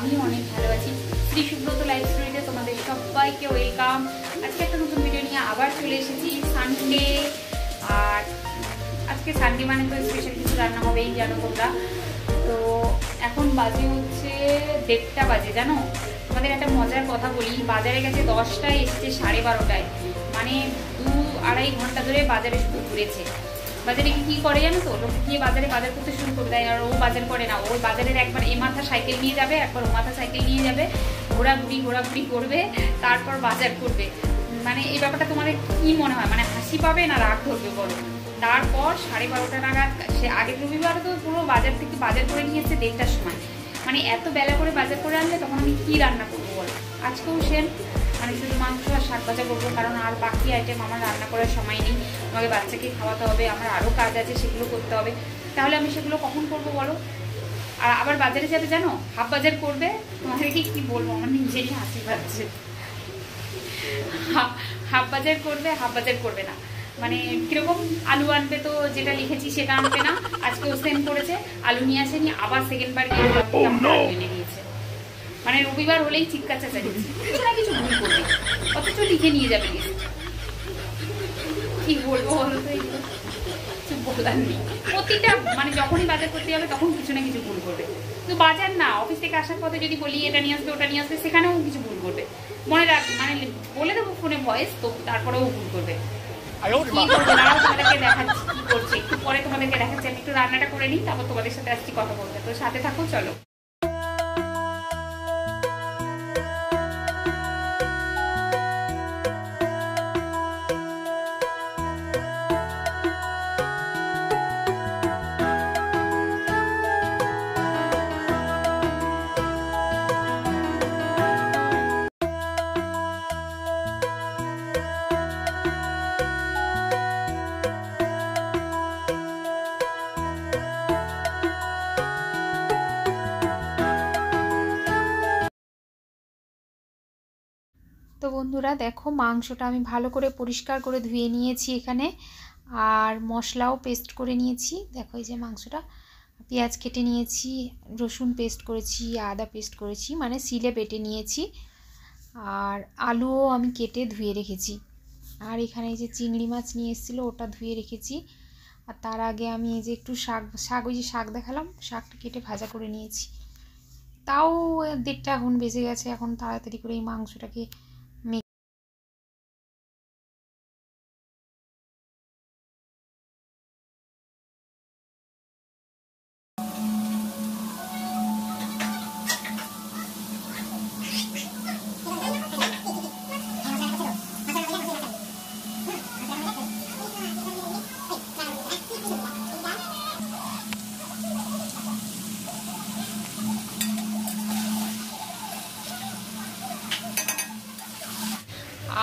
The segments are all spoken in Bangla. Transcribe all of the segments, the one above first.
আমি অনেক ভালো আছি। শ্রী সুব্রত লাইফ স্টোরিতে তোমাদের সবাইকে ওয়েলকাম। আজকে একটা নতুন ভিডিও নিয়ে আবার চলে এসেছি। সানডে, আর আজকে সানডে মানে তো স্পেশাল কিছু রান্না হবেই, জানো তোমরা। তো এখন বাজে হচ্ছে 1:30 বাজে। জানো, তোমাদের একটা মজার কথা বলি, বাজারে গেছে 10টায়, এসেছে 12:30টায়। মানে 2-2.5 ঘন্টা ধরে বাজারে শুধু ঘুরেছে। বাজারে কি করে জানো তো, লোক গিয়ে বাজারে বাজার করতে শুরু করে দেয়। আর ও বাজার করে না, ওই বাজারের একবার এ মাথা সাইকেল নিয়ে যাবে, একবার ও মাথা সাইকেল নিয়ে যাবে, ঘোরাঘুরি করবে, তারপর বাজার করবে। মানে এই ব্যাপারটা তোমাদের কি মনে হয়, মানে হাসি পাবে না রাগ ধরবে বলো? তারপর 12:30 নাগাদ, সে আগের রবিবারে তো পুরো বাজার থেকে বাজার করে নিয়ে এসছে 1:30টার সময়। মানে এত বেলা করে বাজার করে আনলে তখন আমি কি রান্না করবো বলো? আজকেও সেম, মানে শুধু মাংস আর শাক ভাজা করবো, কারণ আর বাকি আইটেম আমার রান্না করার সময় নেই। আমাকে বাচ্চাকে খাওয়াতে হবে, আমার আরও কাজ আছে, সেগুলো করতে হবে। তাহলে আমি সেগুলো কখন করবো বলো? আর আবার বাজারে যাবে, জানো, হাফ বাজার করবে। তোমাদেরকে কি বলবো, আমার নিজেরই হাসি পাচ্ছে। হাফ বাজার করবে, হাফ বাজার করবে না। মানে কিরকম, আলু আনবে তো যেটা লিখেছি সেটা আনবে না। আজকেও সেম করেছে, আলু নিয়ে আসেনি, আবার সেকেন্ড বার গিয়ে আলু এনে দিয়েছে। মানে রবিবার হলেই চিৎকার চেঁচাচ্ছি, কিছু না কিছু ভুল করবে, অথচ লিখে নিয়ে যাবে লিস্ট। কি বলবো বলো তো, এগুলো কিছু বলার নেই। প্রতিটা মানে যখনই বাজার করতে যাবে তখন কিছু না কিছু ভুল করবে। কিন্তু বাজার না, অফিস থেকে আসার পথে যদি বলি এটা নিয়ে আসবে ওটা নিয়ে আসবে, সেখানেও কিছু ভুল করবে। মনে রাখ, মানে বলে দেবো ফোনে ভয়েস, তো তারপরেও ভুল করবে। তোমাদেরকে দেখাচ্ছি কি করছে, একটু পরে তোমাদেরকে দেখাচ্ছি। আমি একটু রান্নাটা করে নিই, তারপর তোমাদের সাথে আসছি কথা বলতে। তো সাথে থাকো, চলো। তো বন্ধুরা দেখো, মাংসটা আমি ভালো করে পরিষ্কার করে ধুয়ে নিয়েছি এখানে, আর মশলাও পেস্ট করে নিয়েছি। দেখো এই যে মাংসটা, পেঁয়াজ কেটে নিয়েছি, রসুন পেস্ট করেছি, আদা পেস্ট করেছি, মানে সিলে বেটে নিয়েছি। আর আলুও আমি কেটে ধুয়ে রেখেছি। আর এখানে এই যে চিংড়ি মাছ নিয়ে এসেছিলো, ওটা ধুয়ে রেখেছি। আর তার আগে আমি এই যে একটু শাক ওই যে শাক দেখালাম, শাকটা কেটে ভাজা করে নিয়েছি। তাও 1:30 এখন বেজে গেছে, এখন তাড়াতাড়ি করে এই মাংসটাকে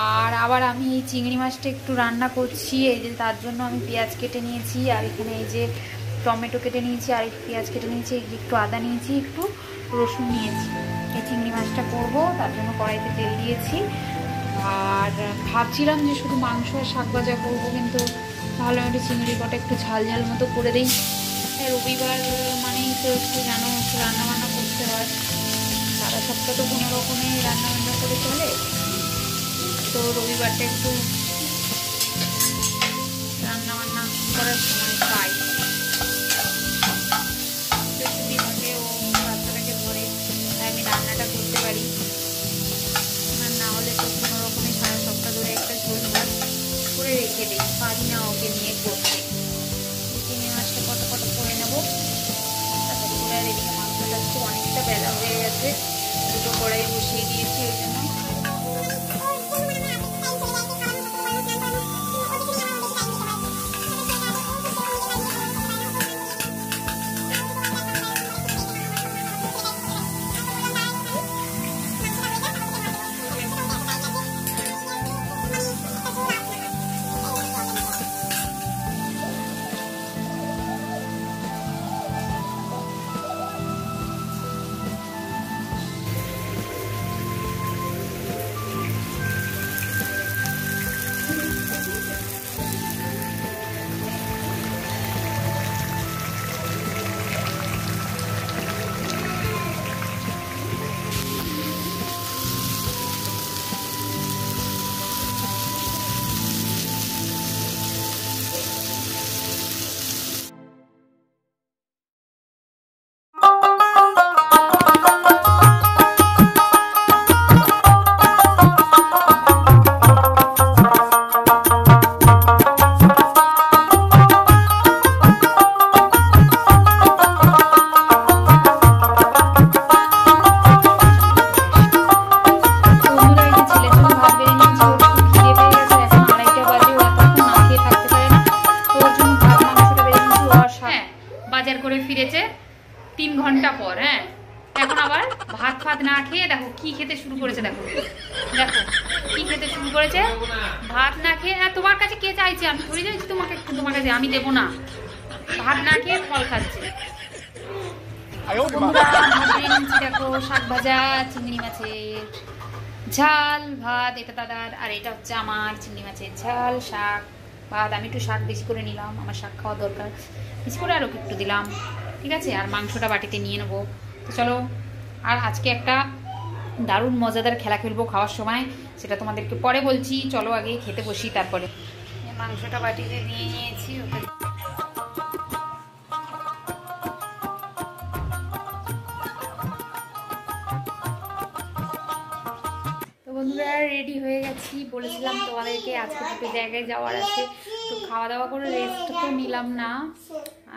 আর আবার আমি এই চিংড়ি মাছটা একটু রান্না করছি। এই যে তার জন্য আমি পেঁয়াজ কেটে নিয়েছি, আর এখানে এই যে টমেটো কেটে নিয়েছি, আর পেঁয়াজ কেটে নিয়েছি, একটু আদা নিয়েছি, একটু রসুন নিয়েছি। এই চিংড়ি মাছটা করব, তার জন্য কড়াইতে তেল দিয়েছি। আর ভাবছিলাম যে শুধু মাংস আর শাক ভাজা করবো, কিন্তু তাহলে আমি একটু চিংড়ি কটা একটু ঝাল ঝাল মতো করে দিই। রবিবার মানেই তো একটু জানো, একটু রান্নাবান্না করতে হয়। সারা সপ্তাহ তো কোনো রকমে রান্নাবান্না করে চলে, তো রবিবারটা একটু রান্না বান্না করার সময় পাই। যদি থাকে ও বাচ্চাটাকে ধরে, তাই আমি রান্নাটা করতে পারি। আর না হলে তো কোনো রকমে সারা সপ্তাহ ধরে একটা ঝোল ভাত করে রেখে দিই, পারি না ওকে নিয়ে করতে। চিংড়ি মাছটা কটা করে নেবো, তারপরে করে এদিকে মাংসটা একটু অনেকটা বেলা হয়ে গেছে, দুটো কড়াই বসিয়ে দিয়েছি ওই জন্য। দিয়ে দেখো কি খেতে শুরু করেছে, দেখো দেখো কি খেতে শুরু করেছে। ভাত না খেয়ে, হ্যাঁ তোমার কাছে কে চাইছে, আমি ধরে যাচ্ছি তোমাকে, তোমার কাছে আমি দেবো না। ভাত না খেয়ে ফল খাচ্ছে। দেখো শাক ভাজা, চিংড়ি মাছের ঝাল, ভাত, এটা দাদার, আর এটা হচ্ছে আমার চিংড়ি মাছের ঝাল, শাক, ভাত। আমি একটু শাক বেশি করে নিলাম, আমার শাক খাওয়া দরকার, বেশি করে আরও একটু দিলাম, ঠিক আছে। আর মাংসটা বাটিতে নিয়ে নেবো। তো চলো, আর আজকে একটা দারুণ মজাদার খেলা খেলবো খাওয়ার সময়, সেটা তোমাদেরকে পরে বলছি। চলো আগে খেতে বসি, তারপরে। মাংসটা বাটিতে নিয়ে নিয়েছি, ওকে। বন্ধুরা রেডি হয়ে গেছি, বলেছিলাম তোমাদেরকে আজকে দুটো জায়গায় যাওয়ার আছে। তো খাওয়া দাওয়া করে রেস্ট তো নিলাম না,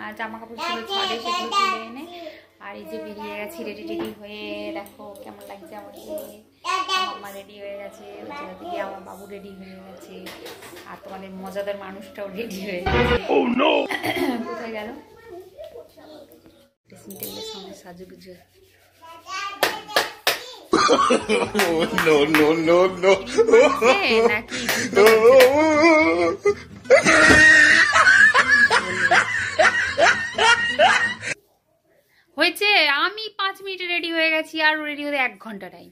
আর জামা কাপড় ছিল ছাদে, সেগুলো তুলে এনে আর এই যে বেরিয়ে গেছি রেডি টেডি হয়ে। দেখো কেমন লাগছে আমাকে, মাম্মা রেডি হয়ে গেছে, ওদিকে আমার বাবু রেডি হয়ে গেছে, আর তোমাদের মজাদার মানুষটাও রেডি হয়ে গেছে। কোথায় গেল ড্রেসিং টেবিলের সামনে সাজুগুজু। No, no, no, no. হয়েছে, আমি 5 মিনিটে রেডি হয়ে গেছি, আর রেডি হতে 1 ঘন্টা টাইম।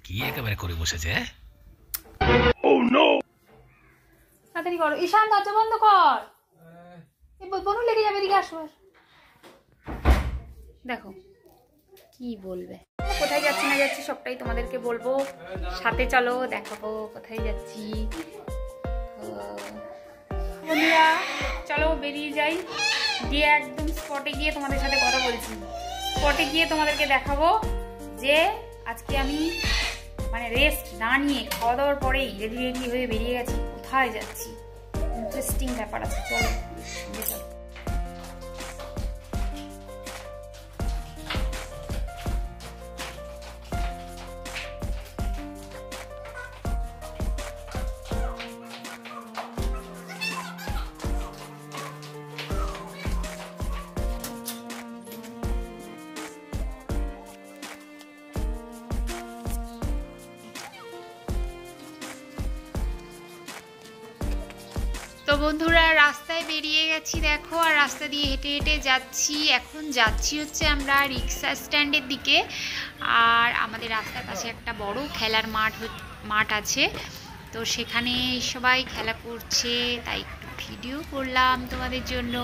কি একেবারে করে বসেছে? তাড়াতাড়ি করো, ঈশান দরজা বন্ধ কর, বনু লেগে যাবে, এদিকে আসো। দেখো কি বলবে, কোথায় যাচ্ছি না যাচ্ছি সবটাই তোমাদেরকে বলবো, সাথে চলো দেখাবো কোথায় যাচ্ছি। বন্ধুরা চলো বেরিয়ে যাই, গিয়ে একদম স্পটে গিয়ে তোমাদের সাথে কথা বলছি। স্পটে গিয়ে তোমাদেরকে দেখাবো যে আজকে আমি মানে রেস্ট না নিয়ে খাওয়া দাওয়ার পরেই রেডি রেডি হয়ে বেরিয়ে গেছি, কোথায় যাচ্ছি। ইন্টারেস্টিং ব্যাপার আছে, চলো চলো। তো বন্ধুরা রাস্তায় বেরিয়ে গেছি দেখো, আর রাস্তা দিয়ে হেঁটে হেঁটে যাচ্ছি। এখন যাচ্ছি হচ্ছে আমরা রিক্সা স্ট্যান্ডের দিকে, আর আমাদের রাস্তার পাশে একটা বড় খেলার মাঠ আছে, তো সেখানে সবাই খেলা করছে, তাই একটু ভিডিও করলাম তোমাদের জন্য।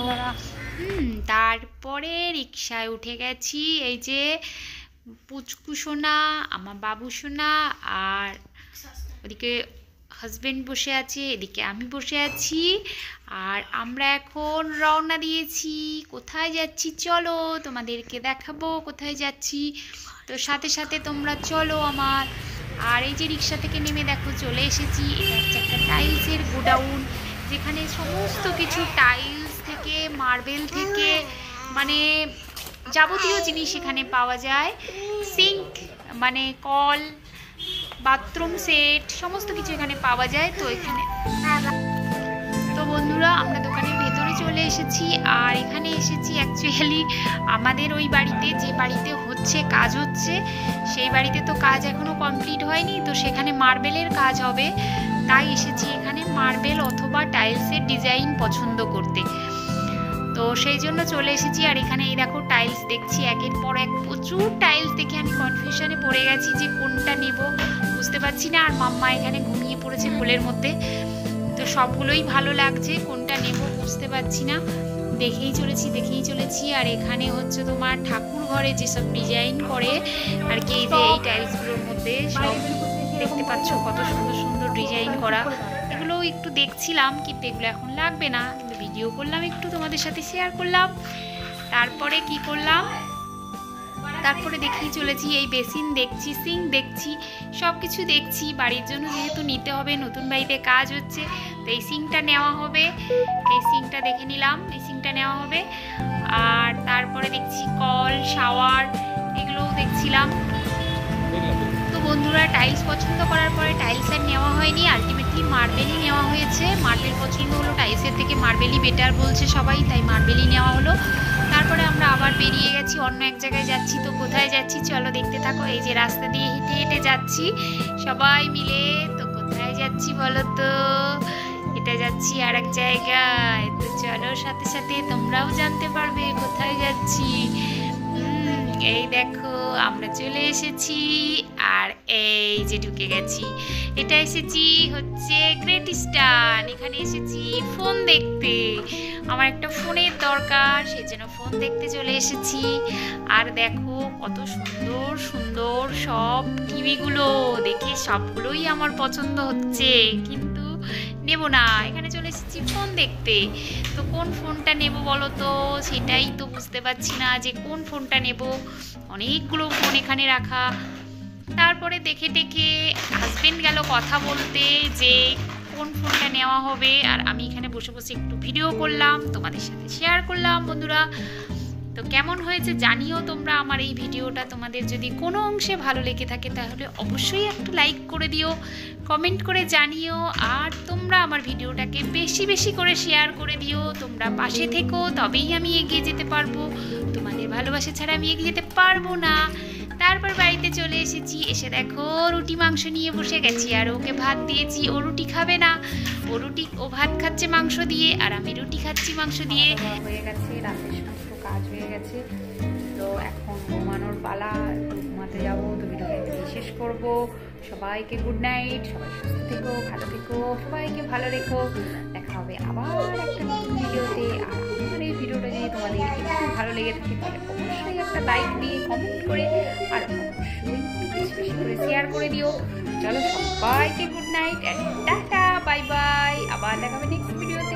তারপরে রিক্সায় উঠে গেছি, এই যে পুচকু সোনা, আমার বাবু সোনা, আর ওদিকে হাজবেন্ড বসে আছে, এদিকে আমি বসে আছি, আর আমরা এখন রওনা দিয়েছি। কোথায় যাচ্ছি চলো তোমাদেরকে দেখাবো কোথায় যাচ্ছি, তো সাথে সাথে তোমরা চলো আমার। আর এই যে রিক্সা থেকে নেমে দেখো চলে এসেছি, এটা হচ্ছে একটা টাইলসের গোডাউন, যেখানে সমস্ত কিছু টাইলস থেকে মার্বেল থেকে মানে যাবতীয় জিনিস এখানে পাওয়া যায়। সিঙ্ক মানে কল, বাথরুম সেট, সমস্ত কিছু এখানে পাওয়া যায়। তো এখানে তো বন্ধুরা আমরা দোকানের ভেতরে চলে এসেছি, আর এখানে এসেছি অ্যাকচুয়ালি আমাদের ওই বাড়িতে, যে বাড়িতে হচ্ছে কাজ হচ্ছে সেই বাড়িতে তো কাজ এখনো কমপ্লিট হয়নি, তো সেখানে মার্বেলের কাজ হবে, তাই এসেছি এখানে মার্বেল অথবা টাইলসের ডিজাইন পছন্দ করতে। তো সেই জন্য চলে এসেছি, আর এখানে এই দেখো টাইলস দেখছি একের পর এক, প্রচুর টাইলস দেখে আমি কনফিউশনে পড়ে গেছি যে কোনটা নেব বুঝতে পারছি না। আর মাম্মা এখানে ঘুমিয়ে পড়েছে কোলের মধ্যে, তো সবগুলোই ভালো লাগছে, কোনটা নেব বুঝতে পারছি না, দেখেই চলেছি। আর এখানে হচ্ছে তোমার ঠাকুর ঘরে যেসব ডিজাইন করে আর কি, এই যে এই টাইলসগুলোর মধ্যে সব দেখতে পাচ্ছ কত সুন্দর সুন্দর ডিজাইন করা, এগুলো একটু দেখছিলাম, কিন্তু এগুলো এখন লাগবে না, কিন্তু ভিডিও করলাম একটু তোমাদের সাথে শেয়ার করলাম। তারপরে কি করলাম, তারপরে দেখেই চলেছি এই বেসিন দেখছি, সিঙ্ক দেখছি, সব কিছু দেখছি। বাড়ির জন্য যেহেতু নিতে হবে, নতুন বাড়িতে কাজ হচ্ছে, তো এই সিঙ্কটা নেওয়া হবে, এই সিঙ্কটা দেখে নিলাম, এই সিঙ্কটা নেওয়া হবে। আর তারপরে দেখছি কল, শাওয়ার, এগুলোও দেখছিলাম। তো বন্ধুরা বন্ধুরা টাইলস পছন্দ করার পরে টাইলস আর নেওয়া হয়নি, আলটিমেটলি মার্বেলই নেওয়া হয়েছে। মার্বেল পছন্দ হলো, টাইলসের থেকে মার্বেলই বেটার বলছে সবাই, তাই মার্বেলই নেওয়া হলো। তারপরে আমরা আবার বেরিয়ে গেছি, অন্য এক জায়গায় যাচ্ছি। তো কোথায় যাচ্ছি চলো দেখতে থাকো। এই যে রাস্তা দিয়ে হেঁটে হেঁটে যাচ্ছি সবাই মিলে। তো কোথায় যাচ্ছি বলো তো? এটা যাচ্ছি আর এক জায়গায়। তো চলো সাথে সাথে তোমরাও জানতে পারবে কোথায় যাচ্ছি। এই দেখো আমরা চলে এসেছি, আর এই যে ঢুকে গেছি। এটা এসেছি হচ্ছে গ্রেট ইস্টার্ন। এখানে এসেছি ফোন দেখতে, আমার একটা ফোনের দরকার, সেই জন্য ফোন দেখতে চলে এসেছি। আর দেখো কত সুন্দর সুন্দর সব টিভিগুলো, দেখে সবগুলোই আমার পছন্দ হচ্ছে, কিন্তু নেব না। এখানে চলে এসেছি ফোন দেখতে। তো কোন ফোনটা নেব বলো তো? সেটাই তো বুঝতে পারছি না যে কোন ফোনটা নেব। অনেকগুলো ফোন এখানে রাখা। তারপরে দেখে টেকে হাজবেন্ড গেল কথা বলতে যে কোন ফোনটা নেওয়া হবে, আর আমি এখানে বসে বসে একটু ভিডিও করলাম, তোমাদের সাথে শেয়ার করলাম। বন্ধুরা তো কেমন হয়েছে জানিও তোমরা আমার এই ভিডিওটা। তোমাদের যদি কোনো অংশে ভালো লেগে থাকে তাহলে অবশ্যই একটু লাইক করে দিও, কমেন্ট করে জানিও, আর তোমরা আমার ভিডিওটাকে বেশি বেশি করে শেয়ার করে দিও। তোমরা পাশে থেকো, তবেই আমি এগিয়ে যেতে পারবো। তোমাদের ভালোবাসা ছাড়া আমি এগিয়ে যেতে পারবো না। তারপর বাড়িতে চলে এসেছি, এসে দেখো রুটি মাংস নিয়ে বসে গেছি, আর ওকে ভাত দিয়েছি। ও রুটি খাবে না, ও ভাত খাচ্ছে মাংস দিয়ে, আর আমি রুটি খাচ্ছি মাংস দিয়ে। হয়ে গেছে, রাতের সমস্ত কাজ হয়ে গেছে। তো এখন ঘুমানোর পালা, ঘুমাতে যাবো। তো ভিডিওটা শেষ করবো। সবাইকে গুড নাইট, সবাই সুস্থ থেকো, ভালো থেকো, সবাইকে ভালো রেখো। দেখা হবে আবার একটা নতুন ভিডিওতে। আর আমার এই ভিডিওটা যদি তোমাদের একটু ভালো লেগে থাকে তাহলে অবশ্যই একটা লাইক দিয়ে কমেন্ট করে, আর অবশ্যই বেশি বেশি করে শেয়ার করে দিও। চলো সবাইকে good night, tata, bye bye. আবার দেখা হবে নেক্সট ভিডিওতে।